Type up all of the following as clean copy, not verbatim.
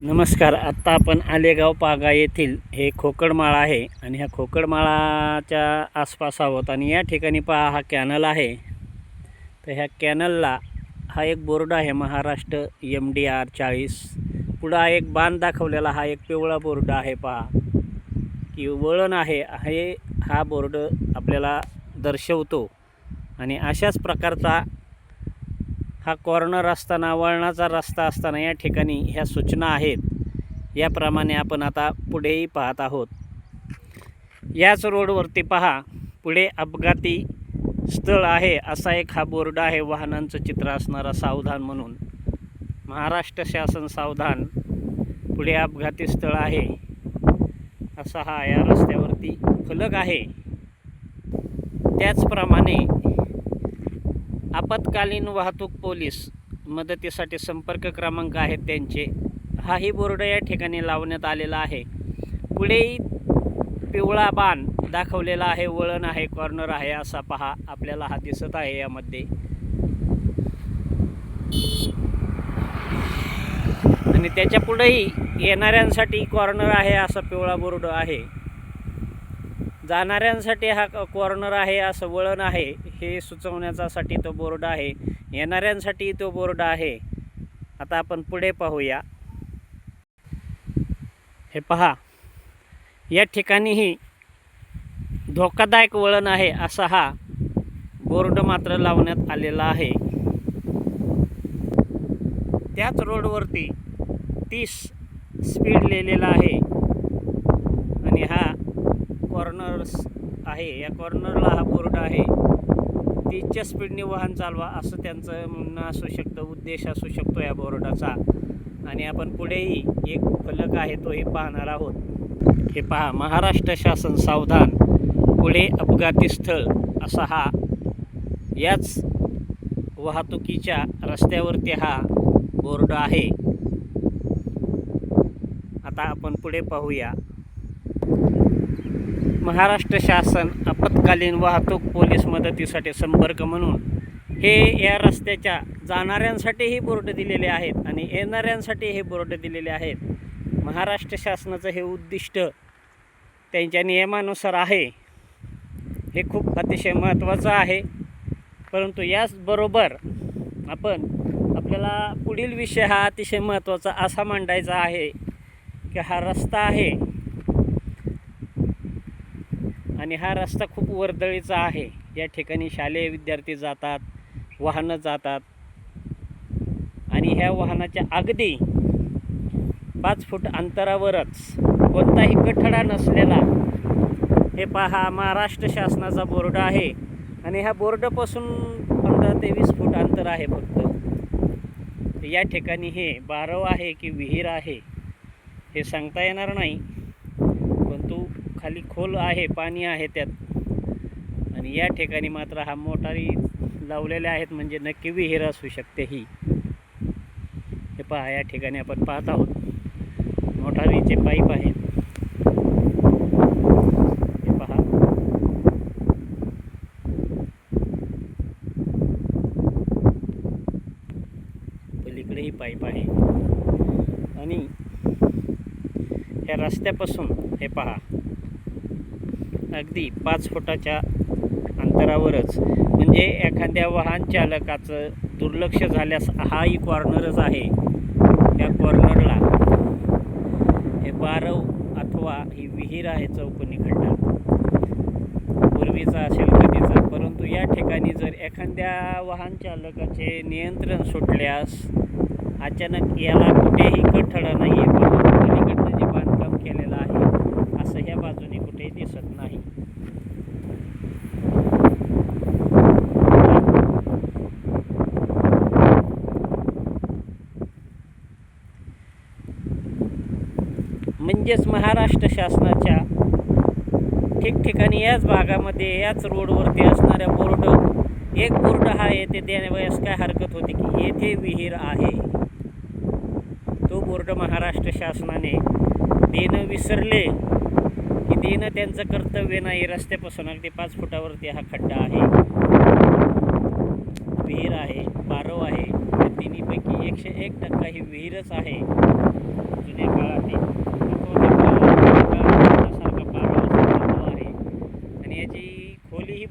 नमस्कार. आत्ता आपण आलेगाव पागा येथील हे खोकडमाळा आहे आणि ह्या खोकडमाळाच्या आसपास आहोत आणि या ठिकाणी पहा हा कॅनल आहे. तर ह्या कॅनलला हा एक बोर्ड आहे महाराष्ट्र MDR 40. पुढं एक बांध दाखवलेला हा एक पिवळा बोर्ड आहे पहा की वळण आहे हा बोर्ड आपल्याला दर्शवतो. आणि अशाच प्रकारचा हा कॉर्नर असताना वळणाचा रस्ता असताना या ठिकाणी ह्या सूचना आहेत. याप्रमाणे आपण आता पुढेही पाहत आहोत. याच रोडवरती पहा पुढे अपघाती स्थळ आहे असा एक हा बोर्ड आहे, वाहनांचं चित्र असणारा, सावधान म्हणून. महाराष्ट्र शासन सावधान, पुढे अपघाती स्थळ आहे असा हा या रस्त्यावरती फलक आहे. त्याचप्रमाणे आपत्कालीन वाहतूक पोलीस मदतीसाठी संपर्क क्रमांक आहेत त्यांचे, हाही बोर्ड या ठिकाणी लावण्यात आलेला आहे. पुढेही पिवळा बाण दाखवलेला आहे, वळण आहे, कॉर्नर आहे असा पहा आपल्याला हा दिसत आहे यामध्ये. आणि त्याच्या पुढेही येणाऱ्यांसाठी कॉर्नर आहे असा पिवळा बोर्ड आहे, जाणाऱ्यांसाठी हा कॉर्नर आहे असं वळण आहे हे सुचवण्यासाठी तो बोर्ड आहे, येणाऱ्यांसाठी तो बोर्ड आहे. आता आपण पुढे पाहूया. हे पहा या ठिकाणीही धोकादायक वळण आहे असा हा बोर्ड मात्र लावण्यात आलेला आहे. त्याच रोडवरती 30 स्पीड लिहिलेला आहे आणि हा कॉर्नर्स आहे. या कॉर्नरला हा बोर्ड आहे, 30च्या स्पीडने वाहन चालवा असं त्यांचं म्हणणं असू शकतं, उद्देश असू शकतो या बोर्डाचा. आणि आपण पुढेही एक फलक आहे तोही पाहणार आहोत. हे पहा, महाराष्ट्र शासन सावधान, पुढे अपघाती स्थळ असा हा याच वाहतुकीच्या रस्त्यावरती हा बोर्ड आहे. आता आपण पुढे पाहूया. महाराष्ट्र शासन आपत्कालीन वाहतूक पोलीस मदतीसाठी संपर्क म्हणून हे या रस्त्याच्या जाणाऱ्यांसाठीही बोर्ड दिलेले आहेत आणि येणाऱ्यांसाठी हे बोर्ड दिलेले आहेत. महाराष्ट्र शासनाचं हे उद्दिष्ट त्यांच्या नियमानुसार आहे, हे खूप अतिशय महत्त्वाचं आहे. परंतु याचबरोबर आपल्याला पुढील विषय हा अतिशय महत्त्वाचा असा मांडायचा आहे की हा रस्ता आहे आणि हा रस्ता खूप वर्दळीचा आहे. या ठिकाणी शालेय विद्यार्थी जातात, वाहनं जातात आणि ह्या वाहनाच्या अगदी 5 फूट अंतरावरच कोणताही कठडा नसलेला हे पहा महाराष्ट्र शासनाचा बोर्ड आहे. आणि ह्या बोर्डापासून 15 ते 20 फूट अंतर आहे फक्त. या ठिकाणी हे बारव आहे की विहीर आहे हे सांगता येणार नाही, परंतु खाली खोल आहे, पाणी आहे त्यात. आणि या ठिकाणी मात्र हा मोटारी लावलेल्या आहेत, म्हणजे नक्की विहीर असू शकते ही. हे पहा या ठिकाणी आपण पाहत आहोत मोटारीचे पाईप आहेत. हे पहा, पलीकडेही पाईप आहे. आणि ह्या रस्त्यापासून हे पहा अगदी 5 फुटाच्या अंतरावरच, म्हणजे एखाद्या वाहन चालकाचं दुर्लक्ष झाल्यास हाही कॉर्नरच आहे. त्या कॉर्नरला हे बारव अथवा ही विहीर आहे, चौकोनी खड्डा पूर्वीचा असेल कधीचा. परंतु या ठिकाणी जर एखाद्या वाहन चालकाचे नियंत्रण सुटल्यास अचानक याला कुठेही कठडा नाही आहे, पलीकडनं जे बांधकाम केलेलं आहे असं ह्या बाजूने कुठेही दिसत नाही. म्हणजेच महाराष्ट्र शासनाच्या ठिकठिकाणी याच भागामध्ये याच रोडवरती असणाऱ्या एक बोर्ड हा येथे देण्यास काय हरकत होती की येथे विहीर आहे. तो बोर्ड महाराष्ट्र शासनाने देणं विसरले की देणं त्यांचं कर्तव्य नाही. रस्त्यापासून अगदी 5 फुटावरती हा खड्डा आहे, विहीर आहे, बारव आहे. त्या तिन्हीपैकी 101% ही विहीरच आहे.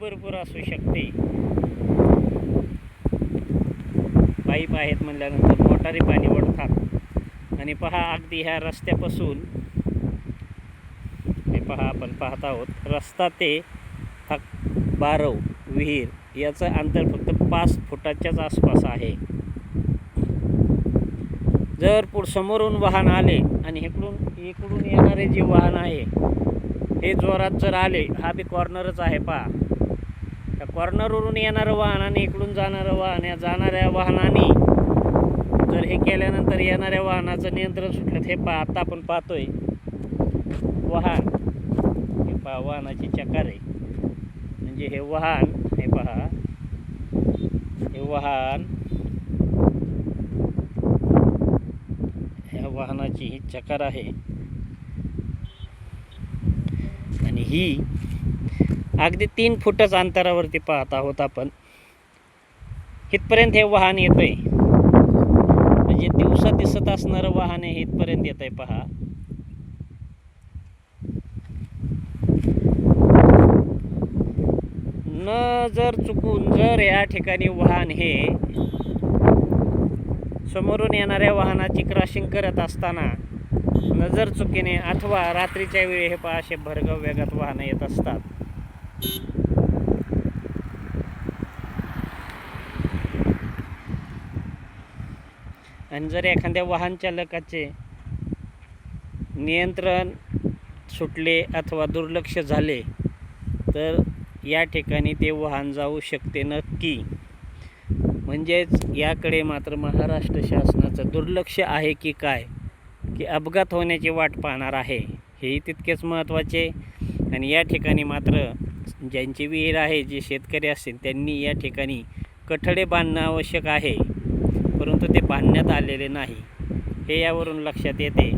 भरपूर असू शकते. पाईप आहेत म्हणल्यानंतर मोटारी पाणी ओढतात. आणि पहा अगदी ह्या रस्त्यापासून हे पहा आपण पाहत आहोत रस्ता ते हा बारव विहीर याचं अंतर फक्त 5 फुटाच्याच आसपास आहे. जर समोरून वाहन आले आणि इकडून येणारे जे वाहन आहे हे जोरात जर आले, हा बी कॉर्नरच आहे पहा, त्या कॉर्नरवरून येणारं वाहन आणि इकडून जाणारं वाहन, या जाणाऱ्या वाहनाने जर हे केल्यानंतर येणाऱ्या वाहनाचं नियंत्रण सुटलं. हे पहा आता आपण पाहतोय वाहन, हे पहा वाहनाची चकार आहे. म्हणजे हे वाहन, हे पहा हे वाहन, ह्या वाहनाची ही चकार आहे. आणि ही अगदी 3 फुटच अंतरावरती पाहत आहोत आपण. इथपर्यंत हे वाहन येतंय, म्हणजे दिवसा दिसत असणारं वाहन हे इथपर्यंत येतंय पहा. जर चुकून जर या ठिकाणी वाहन हे समोरून येणाऱ्या वाहनाची क्रॉसिंग करत असताना नजर चुकीने अथवा रात्रीच्या वेळी हे पहा असे भरगव वेगात वाहनं येत असतात. आणि जर एखाद्या वाहन चालकाचे नियंत्रण सुटले अथवा दुर्लक्ष झाले तर या ठिकाणी ते वाहन जाऊ शकते नक्की. म्हणजेच याकडे मात्र महाराष्ट्र शासनाचं दुर्लक्ष आहे की काय, की अपघात होण्याची वाट पाहणार आहे, हेही तितकेच महत्त्वाचे. आणि या ठिकाणी मात्र ज्यांची विहीर आहे, जे शेतकरी असतील त्यांनी या ठिकाणी कठडे बांधणं आवश्यक आहे, परंतु ते बांधण्यात आलेले नाही, हे यावरून लक्षात येते.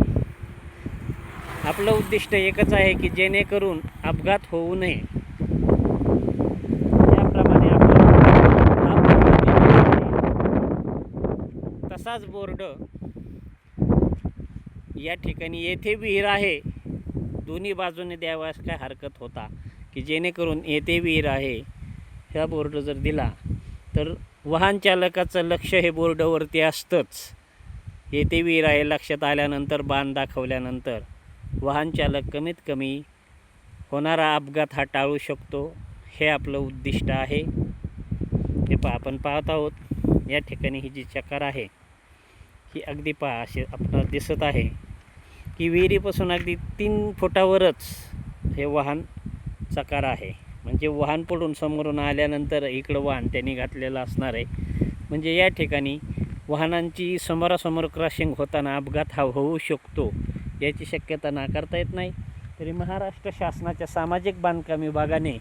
आपलं उद्दिष्ट एकच आहे की जेणेकरून अपघात होऊ नये. याप्रमाणे आपण तसाच बोर्ड या ठिकाणी येथे विहीर आहे दोन्ही बाजूने द्यावास काय हरकत होता, की जेणेकरून येथे विहीर आहे ह्या बोर्ड जर दिला तर वाहन चालकाचं लक्ष हे बोर्डवरती असतंच. येथे विहीर आहे लक्षात आल्यानंतर बाण दाखवल्यानंतर वाहन चालक कमीत कमी होणारा अपघात हा टाळू शकतो. हे आपलं उद्दिष्ट आहे. हे आपण पाहत आहोत या ठिकाणी ही जी चकार आहे ही अगदी असे आपणास दिसत आहे की विहिरीपासून अगदी 3 फुटावरच हे वाहन चकार आहे. म्हणजे वाहन पडून समोरून आल्यानंतर इकडं वाहन त्यांनी घातलेलं असणार आहे. म्हणजे या ठिकाणी वाहनांची समोरासमोर क्रॉसिंग होताना अपघात हा होऊ शकतो, याची शक्यता नाकारता येत नाही. तरी महाराष्ट्र शासनाच्या सामाजिक बांधकाम विभागाने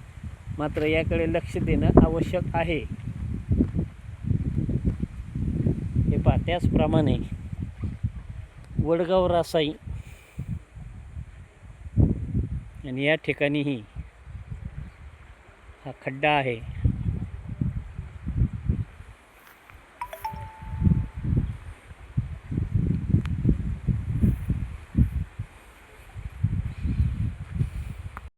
मात्र याकडे लक्ष देणं आवश्यक आहे. हे पहा त्याचप्रमाणे वडगाव रासाई आणि या ठिकाणीही हा खड्डा आहे.